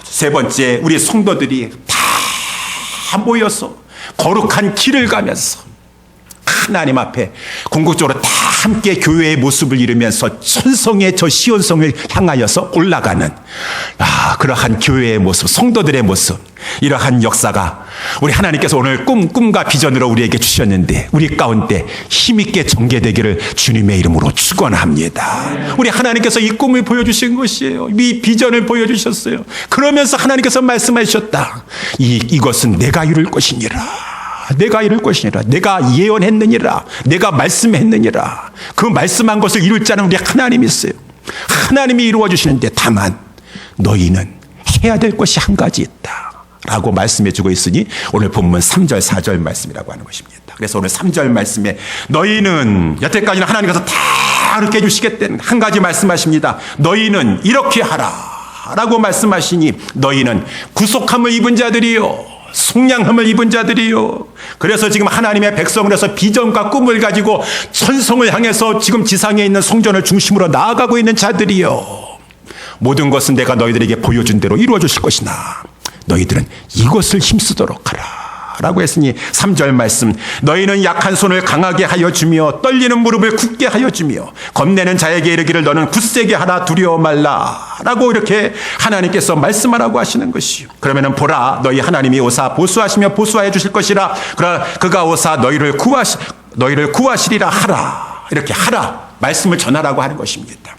세 번째, 우리 성도들이 다 모여서 거룩한 길을 가면서 하나님 앞에 궁극적으로 다 함께 교회의 모습을 이루면서 천성의 저 시온성을 향하여서 올라가는 그러한 교회의 모습, 성도들의 모습, 이러한 역사가 우리 하나님께서 오늘 꿈과 비전으로 우리에게 주셨는데 우리 가운데 힘있게 전개되기를 주님의 이름으로 축원합니다. 우리 하나님께서 이 꿈을 보여주신 것이에요. 이 비전을 보여주셨어요. 그러면서 하나님께서 말씀하셨다. 이것은 내가 이룰 것이니라. 내가 이룰 것이니라. 내가 예언했느니라. 내가 말씀했느니라. 그 말씀한 것을 이룰 자는 우리 하나님이 있어요. 하나님이 이루어 주시는데 다만 너희는 해야 될 것이 한 가지 있다 라고 말씀해 주고 있으니 오늘 본문 3절 4절 말씀이라고 하는 것입니다. 그래서 오늘 3절 말씀에 너희는, 여태까지는 하나님께서 다 이렇게 해주시겠다는 한 가지 말씀하십니다. 너희는 이렇게 하라 라고 말씀하시니 너희는 구속함을 입은 자들이요, 속량함을 입은 자들이요. 그래서 지금 하나님의 백성을 해서 비전과 꿈을 가지고 천성을 향해서 지금 지상에 있는 성전을 중심으로 나아가고 있는 자들이요. 모든 것은 내가 너희들에게 보여준 대로 이루어 주실 것이나 너희들은 이것을 힘쓰도록 하라 라고 했으니 3절 말씀, 너희는 약한 손을 강하게 하여 주며 떨리는 무릎을 굳게 하여 주며 겁내는 자에게 이르기를 너는 굳세게 하라, 두려워 말라 라고 이렇게 하나님께서 말씀하라고 하시는 것이요. 그러면은 보라, 너희 하나님이 오사 보수하시며 보수하여 주실 것이라. 그러나 그가 오사 너희를 구하시리라 하라. 이렇게 하라, 말씀을 전하라고 하는 것입니다.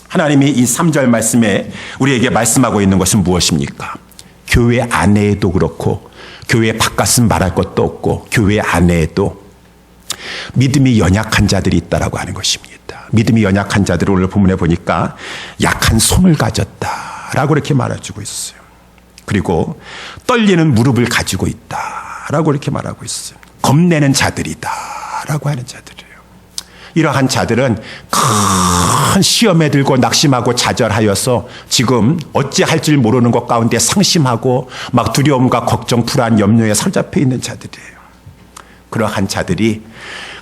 하나님이 이 3절 말씀에 우리에게 말씀하고 있는 것은 무엇입니까? 교회 안에도 그렇고 교회 바깥은 말할 것도 없고 교회 안에도 믿음이 연약한 자들이 있다라고 하는 것입니다. 믿음이 연약한 자들을 오늘 본문에 보니까 약한 손을 가졌다라고 이렇게 말해주고 있어요. 그리고 떨리는 무릎을 가지고 있다라고 이렇게 말하고 있어요. 겁내는 자들이다라고 하는 자들이에요. 이러한 자들은 큰 시험에 들고 낙심하고 좌절하여서 지금 어찌할 줄 모르는 것 가운데 상심하고 막 두려움과 걱정, 불안, 염려에 사로잡혀 있는 자들이에요. 그러한 자들이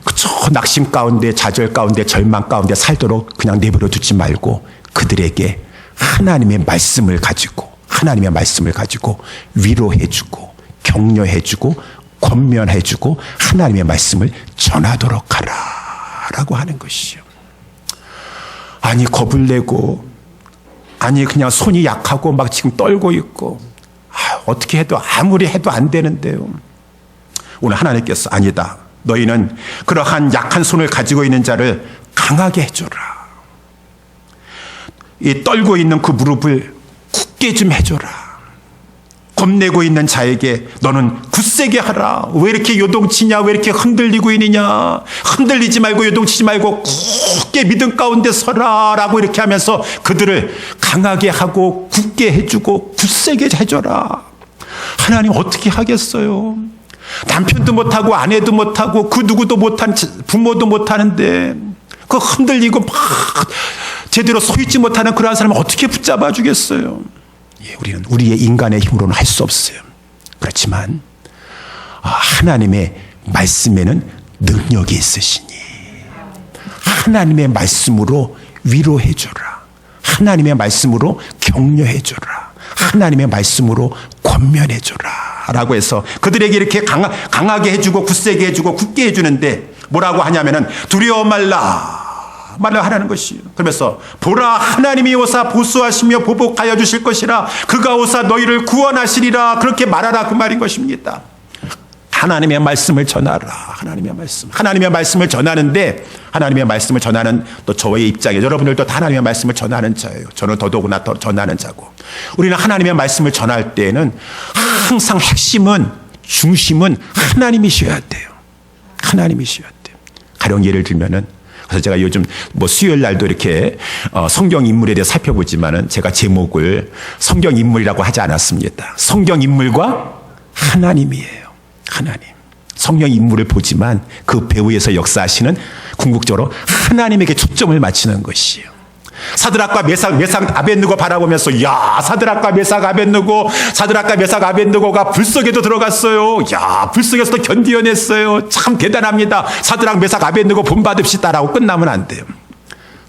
그저 낙심 가운데, 좌절 가운데, 절망 가운데 살도록 그냥 내버려 두지 말고 그들에게 하나님의 말씀을 가지고 위로해주고 격려해주고 권면해주고 하나님의 말씀을 전하도록 하라 라고 하는 것이요. 아니 겁을 내고, 아니 그냥 손이 약하고 막 지금 떨고 있고, 어떻게 해도 아무리 해도 안 되는데요. 오늘 하나님께서 아니다, 너희는 그러한 약한 손을 가지고 있는 자를 강하게 해줘라. 이 떨고 있는 그 무릎을 굳게 좀 해줘라. 겁내고 있는 자에게 너는 굳세게 하라. 왜 이렇게 요동치냐, 왜 이렇게 흔들리고 있느냐, 흔들리지 말고 요동치지 말고 굳게 믿음 가운데 서라 라고 이렇게 하면서 그들을 강하게 하고 굳게 해주고 굳세게 해줘라. 하나님 어떻게 하겠어요? 남편도 못하고 아내도 못하고 그 누구도 못한 부모도 못하는데 그 흔들리고 막 제대로 서 있지 못하는 그러한 사람을 어떻게 붙잡아 주겠어요? 우리는 우리의 인간의 힘으로는 할 수 없어요. 그렇지만 하나님의 말씀에는 능력이 있으시니 하나님의 말씀으로 위로해줘라. 하나님의 말씀으로 격려해줘라. 하나님의 말씀으로 권면해줘라 라고 해서 그들에게 이렇게 강하게 해주고 굳세게 해주고 굳게 해주는데 뭐라고 하냐면은 두려워 말라 하라는 것이요. 그러면서 보라, 하나님이 오사 보수하시며 보복하여 주실 것이라. 그가 오사 너희를 구원하시리라. 그렇게 말하라 그 말인 것입니다. 하나님의 말씀을 전하라. 하나님의 말씀을 전하는데, 하나님의 말씀을 전하는 또 저의 입장에 여러분들도 다 하나님의 말씀을 전하는 자예요. 저는 더더구나 더 전하는 자고. 우리는 하나님의 말씀을 전할 때에는 항상 핵심은, 중심은 하나님이셔야 돼요. 하나님이셔야 돼요. 가령 예를 들면은, 그래서 제가 요즘 수요일 날도 이렇게 성경 인물에 대해 살펴보지만은 제가 제목을 성경 인물이라고 하지 않았습니다. 성경 인물과 하나님이에요. 하나님. 성경 인물을 보지만 그 배후에서 역사하시는 궁극적으로 하나님에게 초점을 맞추는 것이에요. 사드락과 메삭 아벳느고 바라보면서 야, 사드락과 메삭 아벳느고가 불속에도 들어갔어요. 야, 불속에서도 견디어냈어요. 참 대단합니다. 사드락 메삭 아벳느고 본받읍시다라고 끝나면 안 돼요.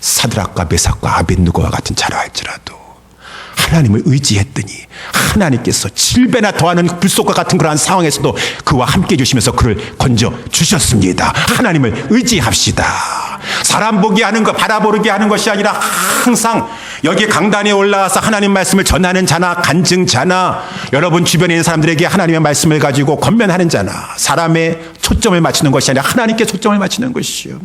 사드락과 메삭과 아벳느고와 같은 자라 할지라도 하나님을 의지했더니 하나님께서 7배나 더하는 불속과 같은 그러한 상황에서도 그와 함께 해주시면서 그를 건져 주셨습니다. 하나님을 의지합시다. 사람 보게 하는 것, 바라보게 하는 것이 아니라 항상 여기 강단에 올라와서 하나님 말씀을 전하는 자나 간증자나 여러분 주변에 있는 사람들에게 하나님의 말씀을 가지고 권면하는 자나 사람의 초점을 맞추는 것이 아니라 하나님께 초점을 맞추는 것이요.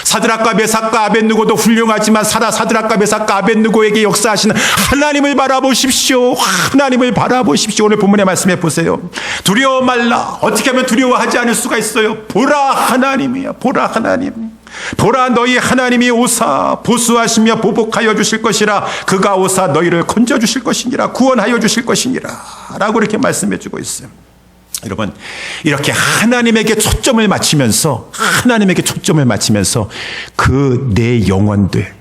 사드락과 메삭과 아벳느고도 훌륭하지만 사드락과 메삭과 아벳느고에게 역사하시는 하나님을 바라보십시오. 하나님을 바라보십시오. 오늘 본문의 말씀해 보세요. 두려워 말라. 어떻게 하면 두려워하지 않을 수가 있어요? 보라 하나님이야. 보라 하나님. 보라 너희 하나님이 오사 보수하시며 보복하여 주실 것이라. 그가 오사 너희를 건져 주실 것이니라. 구원하여 주실 것이니라 라고 이렇게 말씀해 주고 있어요. 여러분, 이렇게 하나님에게 초점을 맞추면서 그 내 영혼들,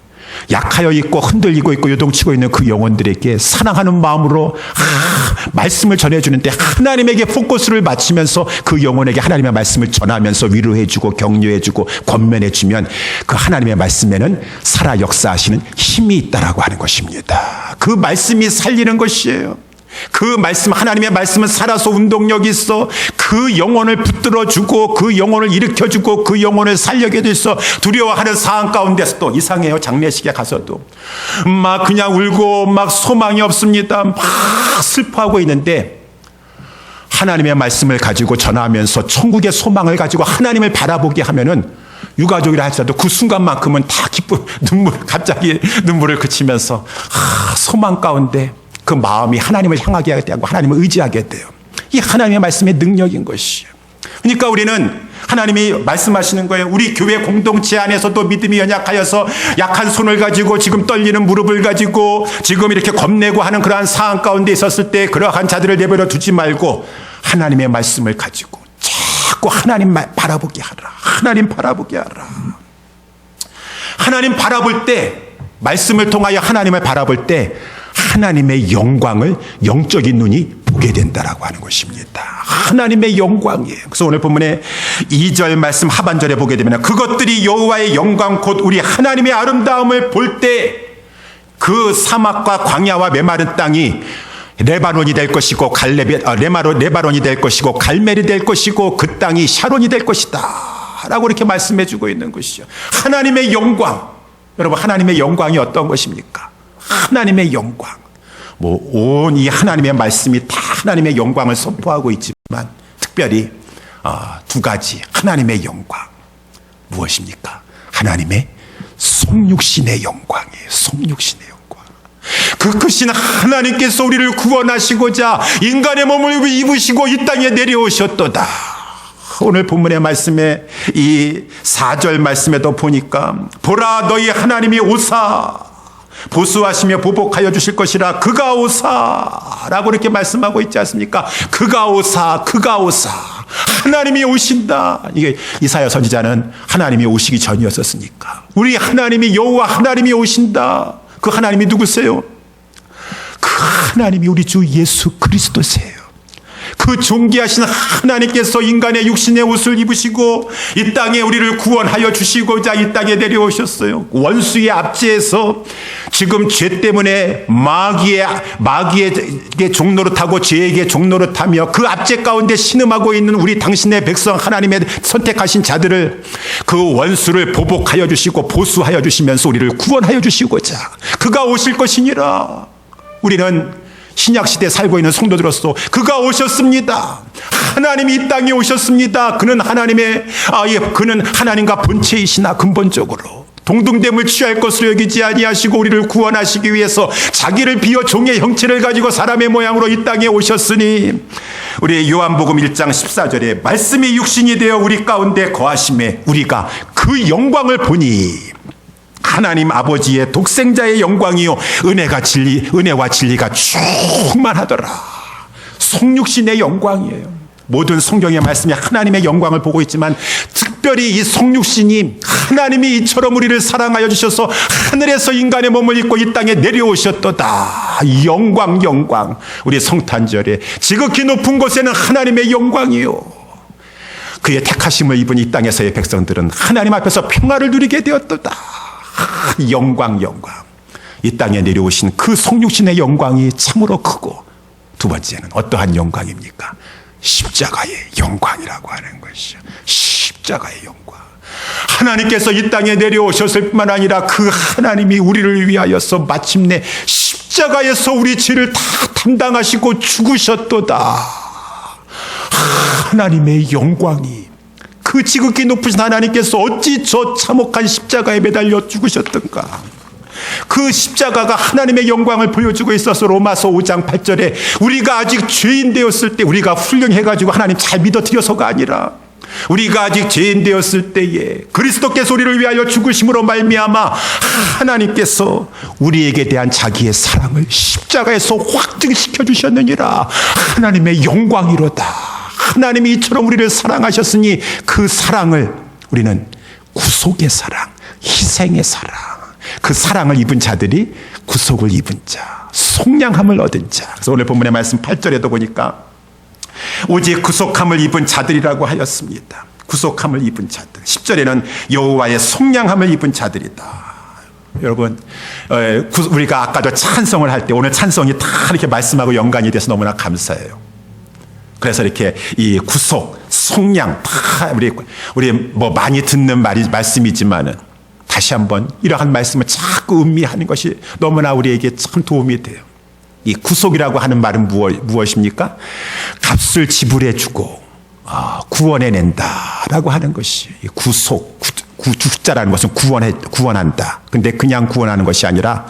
약하여 있고 흔들리고 있고 요동치고 있는 그 영혼들에게 사랑하는 마음으로 말씀을 전해주는데 하나님에게 포커스를 맞추면서 그 영혼에게 하나님의 말씀을 전하면서 위로해주고 격려해주고 권면해주면 그 하나님의 말씀에는 살아 역사하시는 힘이 있다라고 하는 것입니다. 그 말씀이 살리는 것이에요. 그 말씀, 하나님의 말씀은 살아서 운동력이 있어 그 영혼을 붙들어주고 그 영혼을 일으켜주고 그 영혼을 살려게 돼서 두려워하는 상황 가운데서도 이상해요. 장례식에 가서도 막 그냥 울고 막 소망이 없습니다. 막 슬퍼하고 있는데 하나님의 말씀을 가지고 전하면서 천국의 소망을 가지고 하나님을 바라보게 하면은 유가족이라 할지라도 그 순간만큼은 다 기쁨, 갑자기 눈물을 그치면서 소망 가운데 그 마음이 하나님을 향하게 되고 하나님을 의지하게 돼요. 이 하나님의 말씀의 능력인 것이에요. 그러니까 우리는 하나님이 말씀하시는 거예요. 우리 교회 공동체 안에서도 믿음이 연약하여서 약한 손을 가지고 지금 떨리는 무릎을 가지고 지금 이렇게 겁내고 하는 그러한 상황 가운데 있었을 때 그러한 자들을 내버려 두지 말고 하나님의 말씀을 가지고 자꾸 하나님 바라보게 하라. 하나님 바라보게 하라. 하나님 바라볼 때, 말씀을 통하여 하나님을 바라볼 때 하나님의 영광을 영적인 눈이 보게 된다라고 하는 것입니다. 하나님의 영광이에요. 그래서 오늘 본문에 2절 말씀 하반절에 보게 되면 그것들이 여호와의 영광 곧 우리 하나님의 아름다움을 볼 때 그 사막과 광야와 메마른 땅이 레바논이 될 것이고 레바논이 될 것이고 갈멜이 될 것이고 그 땅이 샤론이 될 것이다 라고 이렇게 말씀해 주고 있는 것이죠. 하나님의 영광. 여러분, 하나님의 영광이 어떤 것입니까? 하나님의 영광. 온 이 하나님의 말씀이 다 하나님의 영광을 선포하고 있지만 특별히 두 가지 하나님의 영광. 무엇입니까? 하나님의 속육신의 영광이에요. 속육신의 영광. 그 크신 하나님께서 우리를 구원하시고자 인간의 몸을 입으시고 이 땅에 내려오셨도다. 오늘 본문의 말씀에 이 4절 말씀에도 보니까 보라 너희 하나님이 오사 보수하시며 보복하여 주실 것이라. 그가 오사라고 이렇게 말씀하고 있지 않습니까? 그가 오사 하나님이 오신다. 이게 이사야 선지자는 하나님이 오시기 전이었었으니까 우리 하나님이 여호와 하나님이 오신다. 그 하나님이 누구세요? 그 하나님이 우리 주 예수 그리스도세요. 그 존귀하신 하나님께서 인간의 육신의 옷을 입으시고 이 땅에 우리를 구원하여 주시고자 이 땅에 내려오셨어요. 원수의 압제에서 지금 죄 때문에 마귀의 종노릇하고 죄에게 종노릇하며 그 압제 가운데 신음하고 있는 우리 당신의 백성 하나님의 선택하신 자들을 그 원수를 보복하여 주시고 보수하여 주시면서 우리를 구원하여 주시고자 그가 오실 것이니라. 우리는 신약시대에 살고 있는 성도들로서 그가 오셨습니다. 하나님이 이 땅에 오셨습니다. 그는 그는 하나님과 본체이시나 근본적으로 동등됨을 취할 것으로 여기지 아니하시고 우리를 구원하시기 위해서 자기를 비어 종의 형체를 가지고 사람의 모양으로 이 땅에 오셨으니 우리 요한복음 1장 14절에 말씀이 육신이 되어 우리 가운데 거하심에 우리가 그 영광을 보니 하나님 아버지의 독생자의 영광이요 은혜와 진리가 충만하더라. 속육신의 영광이에요. 모든 성경의 말씀이 하나님의 영광을 보고 있지만 특별히 이 성육신이 하나님이 이처럼 우리를 사랑하여 주셔서 하늘에서 인간의 몸을 입고 이 땅에 내려오셨도다. 영광 영광. 우리 성탄절에 지극히 높은 곳에는 하나님의 영광이요, 그의 택하심을 입은 이 땅에서의 백성들은 하나님 앞에서 평화를 누리게 되었도다. 영광 영광. 이 땅에 내려오신 그 성육신의 영광이 참으로 크고, 두 번째는 어떠한 영광입니까? 십자가의 영광이라고 하는 것이죠. 십자가의 영광. 하나님께서 이 땅에 내려오셨을 뿐만 아니라 그 하나님이 우리를 위하여서 마침내 십자가에서 우리 죄를 다 담당하시고 죽으셨도다. 하나님의 영광이, 그 지극히 높으신 하나님께서 어찌 저 참혹한 십자가에 매달려 죽으셨던가. 그 십자가가 하나님의 영광을 보여주고 있어서 로마서 5장 8절에 우리가 아직 죄인 되었을 때, 우리가 훌륭해가지고 하나님 잘 믿어드려서가 아니라 우리가 아직 죄인 되었을 때에 그리스도께서 우리를 위하여 죽으심으로 말미암아 하나님께서 우리에게 대한 자기의 사랑을 십자가에서 확증시켜 주셨느니라. 하나님의 영광이로다. 하나님이 이처럼 우리를 사랑하셨으니 그 사랑을 우리는 구속의 사랑, 희생의 사랑, 그 사랑을 입은 자들이 구속을 입은 자, 속량함을 얻은 자. 그래서 오늘 본문의 말씀 8절에도 보니까 오직 구속함을 입은 자들이라고 하였습니다. 구속함을 입은 자들. 10절에는 여호와의 속량함을 입은 자들이다. 여러분, 우리가 아까도 찬송을 할 때 오늘 찬송이 다 이렇게 말씀하고 연관이 돼서 너무나 감사해요. 그래서 이렇게 이 구속, 속량 다 우리 뭐 많이 듣는 말씀이지만은 다시 한번 이러한 말씀을 자꾸 음미하는 것이 너무나 우리에게 참 도움이 돼요. 이 구속이라고 하는 말은 무엇입니까? 값을 지불해주고 구원해낸다라고 하는 것이 구속, 구자라는 것은 구원한다. 근데 그냥 구원하는 것이 아니라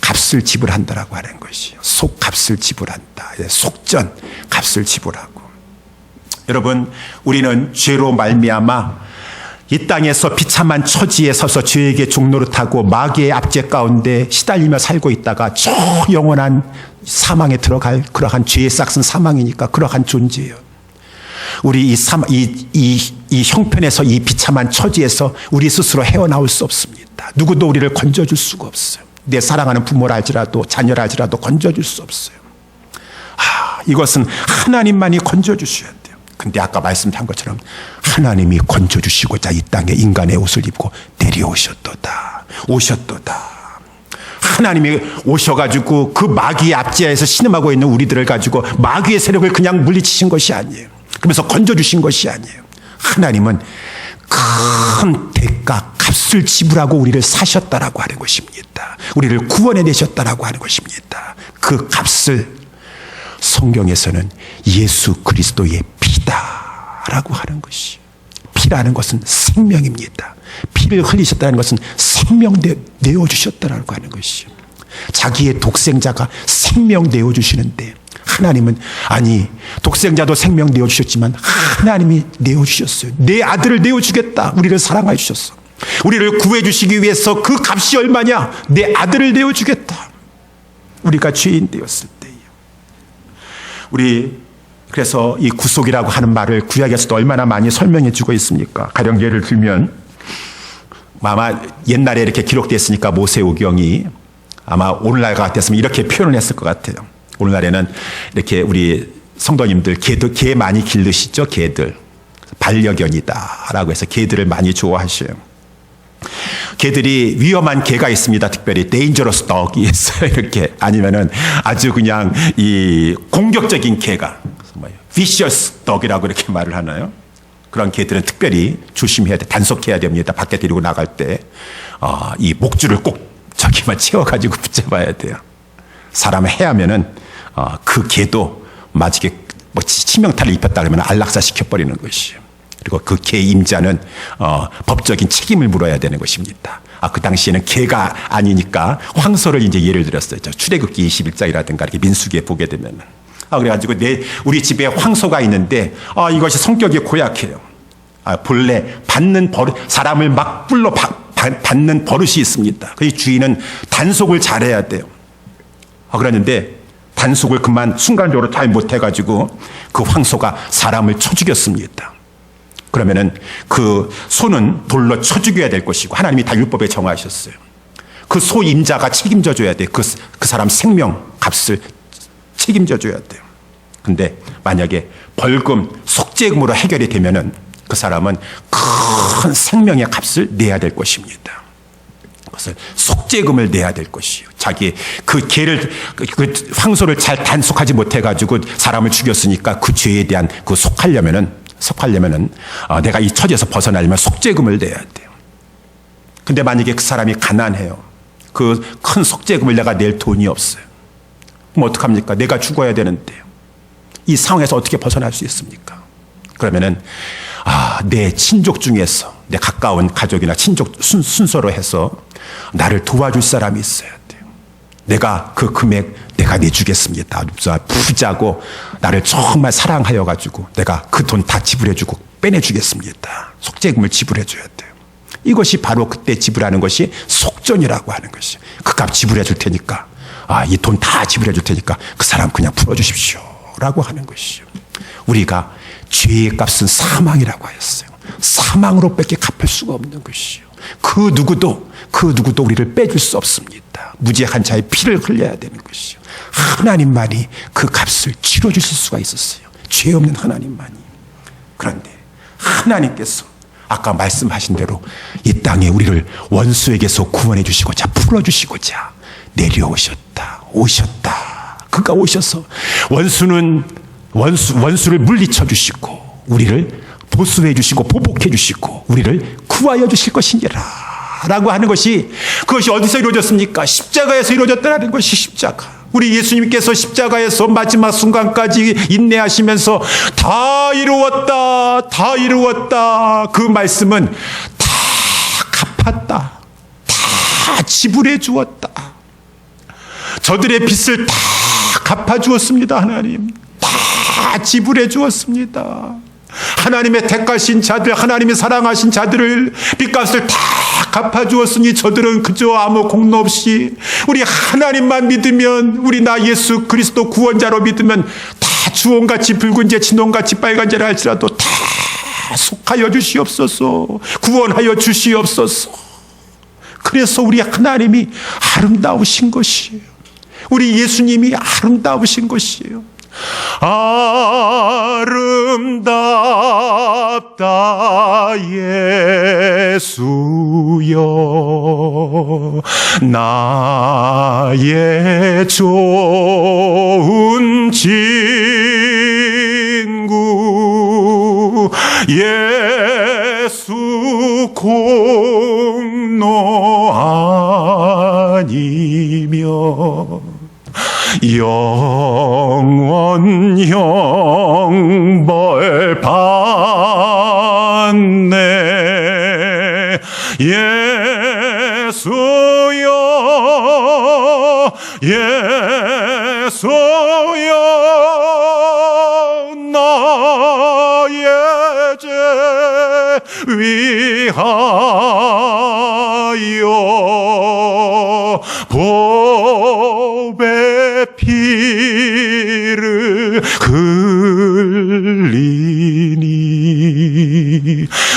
값을 지불한다라고 하는 것이요. 값을 지불한다. 속전, 값을 지불하고. 여러분, 우리는 죄로 말미암아 이 땅에서 비참한 처지에 서서 죄에게 종노릇하고 마귀의 압제 가운데 시달리며 살고 있다가 저 영원한 사망에 들어갈 그러한 죄의 싹은 사망이니까 그러한 존재예요. 우리 이 형편에서, 이 비참한 처지에서 우리 스스로 헤어나올 수 없습니다. 누구도 우리를 건져줄 수가 없어요. 내 사랑하는 부모라 할지라도 자녀라 할지라도 건져줄 수 없어요. 이것은 하나님만이 건져주셔야 돼요. 근데 아까 말씀한 것처럼 하나님이 건져주시고자 이 땅에 인간의 옷을 입고 내려오셨도다. 하나님이 오셔가지고 그 마귀의 압제하에서 신음하고 있는 우리들을 가지고 마귀의 세력을 그냥 물리치신 것이 아니에요. 그러면서 건져주신 것이 아니에요. 하나님은 큰 대가, 값을 지불하고 우리를 사셨다라고 하는 것입니다. 우리를 구원해내셨다라고 하는 것입니다. 그 값을 성경에서는 예수 그리스도의 피다라고 하는 것이, 피라는 것은 생명입니다. 피를 흘리셨다는 것은 생명 내어주셨다라고 하는 것이, 자기의 독생자가 생명 내어주시는데 하나님은 독생자도 생명 내어주셨지만 하나님이 내어주셨어요. 내 아들을 내어주겠다. 우리를 사랑해 주셨어. 우리를 구해주시기 위해서 그 값이 얼마냐? 내 아들을 내어주겠다. 우리가 죄인 되었을 때에. 그래서 이 구속이라고 하는 말을 구약에서도 얼마나 많이 설명해 주고 있습니까? 가령 예를 들면 아마 옛날에 이렇게 기록됐으니까 모세오경이 아마 오늘날 같았으면 이렇게 표현을 했을 것 같아요. 오늘날에는 이렇게 우리 성도님들 개 많이 기르시죠? 개들. 반려견이다라고 해서 개들을 많이 좋아하셔요. 개들이 위험한 개가 있습니다. 특별히 dangerous dog이 있어요. 이렇게. 아니면은 아주 그냥 이 공격적인 개가 vicious dog이라고 이렇게 말을 하나요? 그런 개들은 특별히 조심해야 돼. 단속해야 됩니다. 밖에 데리고 나갈 때 이 목줄을 꼭 저기만 채워가지고 붙잡아야 돼요. 사람을 해하면은 그 개도 마지게 치명타를 입혔다 그러면 안락사 시켜버리는 것이에요. 그리고 그 개 임자는 법적인 책임을 물어야 되는 것입니다. 그 당시에는 개가 아니니까 황소를 이제 예를 들었어요. 출애굽기 21장이라든가 이렇게 민수기에 보게 되면은. 그래가지고 우리 집에 황소가 있는데 이것이 성격이 고약해요. 본래 사람을 막 불러 받는 버릇이 있습니다. 그 주인은 단속을 잘해야 돼요. 그랬는데 단속을 순간적으로 잘 못해가지고 그 황소가 사람을 쳐 죽였습니다. 그러면은 그 소는 돌로 쳐 죽여야 될 것이고 하나님이 다 율법에 정하셨어요. 그 소 임자가 책임져 줘야 돼. 그 사람 생명 값을 책임져 줘야 돼요. 근데 만약에 벌금, 속죄금으로 해결이 되면은 그 사람은 큰 생명의 값을 내야 될 것입니다. 그것을 속죄금을 내야 될 것이요. 자기 그 죄를, 그 황소를 잘 단속하지 못해가지고 사람을 죽였으니까 그 죄에 대한 그 속하려면은 내가 이 처지에서 벗어나려면 속죄금을 내야 돼요. 근데 만약에 그 사람이 가난해요. 그 큰 속죄금을 내가 낼 돈이 없어요. 그럼 어떡합니까? 내가 죽어야 되는데요. 이 상황에서 어떻게 벗어날 수 있습니까? 그러면은 내 친족 중에서 내 가까운 가족이나 친족 순서로 해서 나를 도와줄 사람이 있어야 돼요. 내가 그 금액 내가 내주겠습니다. 부자고 나를 정말 사랑하여 가지고 내가 그 돈 다 지불해주고 빼내주겠습니다. 속죄금을 지불해줘야 돼요. 이것이 바로 그때 지불하는 것이 속전이라고 하는 것이. 그 값 지불해 줄 테니까 이 돈 다 지불해 줄 테니까 그 사람 그냥 풀어주십시오 라고 하는 것이요. 우리가 죄의 값은 사망이라고 하였어요. 사망으로밖에 갚을 수가 없는 것이요. 그 누구도 우리를 빼줄 수 없습니다. 무죄한 자의 피를 흘려야 되는 것이요. 하나님만이 그 값을 치러주실 수가 있었어요. 죄 없는 하나님만이. 그런데 하나님께서 아까 말씀하신 대로 이 땅에 우리를 원수에게서 구원해 주시고자 풀어주시고자 오셨다. 그가 오셔서 원수를 물리쳐 주시고 우리를 보수해 주시고 보복해 주시고 우리를 구하여 주실 것이니라 라고 하는 것이, 그것이 어디서 이루어졌습니까? 십자가에서 이루어졌다는 것이 십자가. 우리 예수님께서 십자가에서 마지막 순간까지 인내하시면서 다 이루었다 그 말씀은 다 갚았다, 다 지불해 주었다, 저들의 빚을 다 갚아 주었습니다. 하나님 다 지불해 주었습니다. 하나님의 택하신 자들, 하나님이 사랑하신 자들을 빚값을 다 갚아주었으니 저들은 그저 아무 공로 없이 우리 하나님만 믿으면, 우리 나 예수 그리스도 구원자로 믿으면 다 주홍같이 붉은재 진홍같이 빨간재라 할지라도 다 속하여 주시옵소서, 구원하여 주시옵소서. 그래서 우리 하나님이 아름다우신 것이에요. 우리 예수님이 아름다우신 것이에요. 아름답다 예수여 나의 좋은 친구, 예수 공로 아니며 영원 형벌 받네 예수여 나의 죄 위하여 법의 피를 흘리니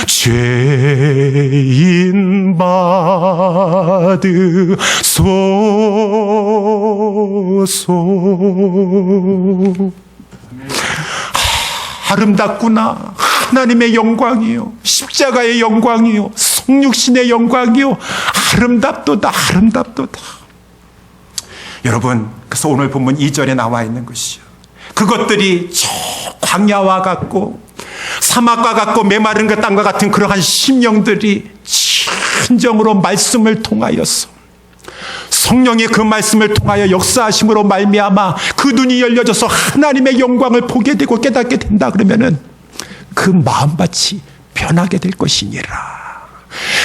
죄인 받으소서. 아름답구나. 하나님의 영광이요, 십자가의 영광이요, 성육신의 영광이요, 아름답도다. 여러분, 그래서 오늘 본문 2절에 나와 있는 것이요, 그것들이 저 광야와 같고 사막과 같고 메마른 그 땅과 같은 그러한 심령들이 진정으로 말씀을 통하여서, 성령의 그 말씀을 통하여 역사하심으로 말미암아 그 눈이 열려져서 하나님의 영광을 보게 되고 깨닫게 된다 그러면은 그 마음밭이 변하게 될 것이니라.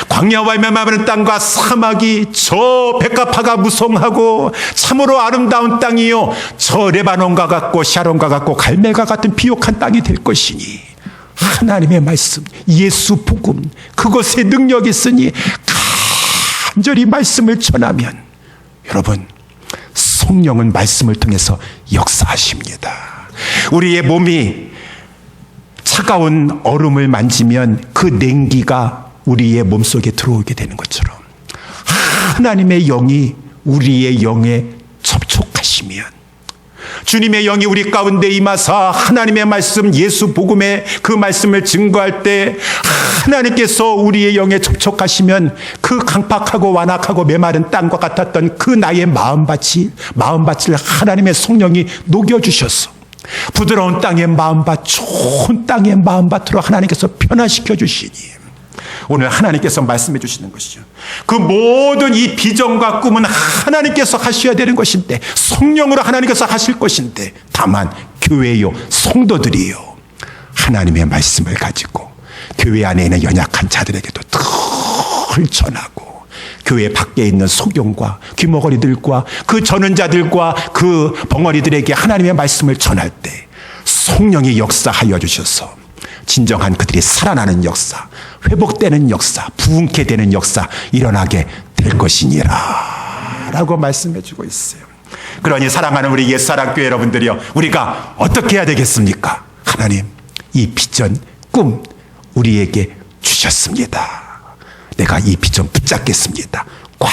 광야와 메마른 땅과 사막이 저 백합화가 무성하고 참으로 아름다운 땅이요, 저 레바논과 같고 샤론과 같고 갈멜과 같은 비옥한 땅이 될 것이니, 하나님의 말씀, 예수 복음, 그것에 능력이 있으니 간절히 말씀을 전하면, 여러분, 성령은 말씀을 통해서 역사하십니다. 우리의 몸이 차가운 얼음을 만지면 그 냉기가 우리의 몸속에 들어오게 되는 것처럼 하나님의 영이 우리의 영에 접촉하시면, 주님의 영이 우리 가운데 임하사 하나님의 말씀, 예수 복음의 그 말씀을 증거할 때 하나님께서 우리의 영에 접촉하시면 그 강팍하고 완악하고 메마른 땅과 같았던 그 나의 마음밭을 하나님의 성령이 녹여주셔서 부드러운 땅의 마음밭, 좋은 땅의 마음밭으로 하나님께서 변화시켜 주시니 오늘 하나님께서 말씀해 주시는 것이죠. 그 모든 이 비전과 꿈은 하나님께서 하셔야 되는 것인데, 성령으로 하나님께서 하실 것인데, 다만 교회요, 성도들이요, 하나님의 말씀을 가지고 교회 안에 있는 연약한 자들에게도 늘 전하고, 교회 밖에 있는 소경과 귀머거리들과 그 저는 자들과 그 벙어리들에게 하나님의 말씀을 전할 때 성령이 역사하여 주셔서 진정한 그들이 살아나는 역사, 회복되는 역사, 부흥케 되는 역사 일어나게 될 것이니라 라고 말씀해 주고 있어요. 그러니 사랑하는 우리 옛사랑교회 여러분들이요, 우리가 어떻게 해야 되겠습니까? 하나님, 이 비전, 꿈 우리에게 주셨습니다. 내가 이 비전 붙잡겠습니다. 꽉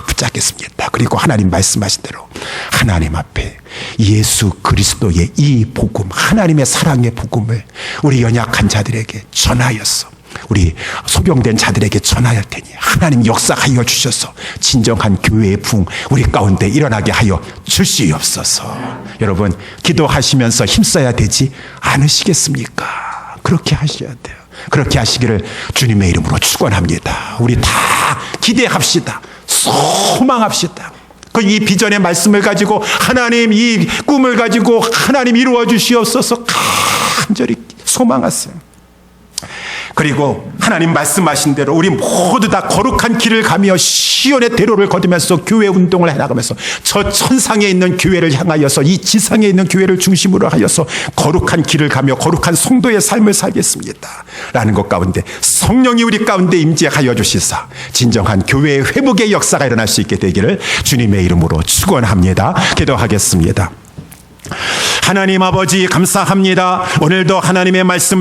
붙잡겠습니다. 그리고 하나님 말씀하신 대로 하나님 앞에 예수 그리스도의 이 복음, 하나님의 사랑의 복음을 우리 연약한 자들에게 전하여서, 우리 소경된 자들에게 전하여 테니 하나님 역사하여 주셔서 진정한 교회의 부흥 우리 가운데 일어나게 하여 주시옵소서. 여러분, 기도하시면서 힘써야 되지 않으시겠습니까? 그렇게 하셔야 돼요. 그렇게 하시기를 주님의 이름으로 축원합니다. 우리 다 기대합시다. 소망합시다. 그 이 비전의 말씀을 가지고 하나님, 이 꿈을 가지고 하나님 이루어 주시옵소서 간절히 소망하세요. 그리고 하나님 말씀하신 대로 우리 모두 다 거룩한 길을 가며 시온의 대로를 거두면서 교회 운동을 해나가면서 저 천상에 있는 교회를 향하여서, 이 지상에 있는 교회를 중심으로 하여서 거룩한 길을 가며 거룩한 성도의 삶을 살겠습니다 라는 것 가운데 성령이 우리 가운데 임재하여 주시사 진정한 교회의 회복의 역사가 일어날 수 있게 되기를 주님의 이름으로 축원합니다. 기도하겠습니다. 하나님 아버지, 감사합니다. 오늘도 하나님의 말씀